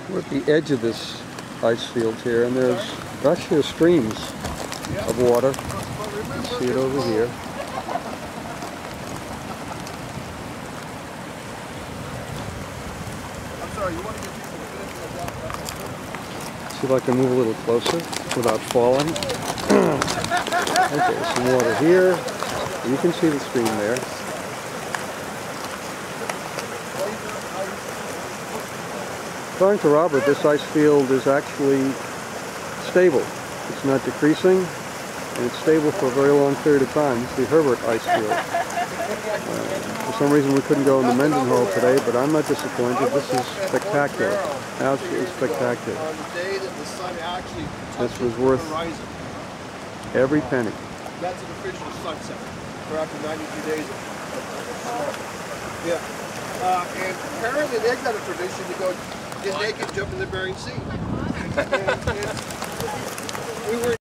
We're at the edge of this ice field here, and there's actually streams of water. You can see it over here. See if I can move a little closer without falling. Okay, some water here. You can see the stream there. According to Robert, this ice field is actually stable. It's not decreasing, and it's stable for a very long period of time. It's the Herbert ice field. For some reason we couldn't go in the Mendenhall today, but I'm not disappointed. This is spectacular. Absolutely spectacular. This was worth every penny. That's an official sunset for after 92 days. Yeah. And apparently they've got a tradition to go get naked, jump in the Bering Sea.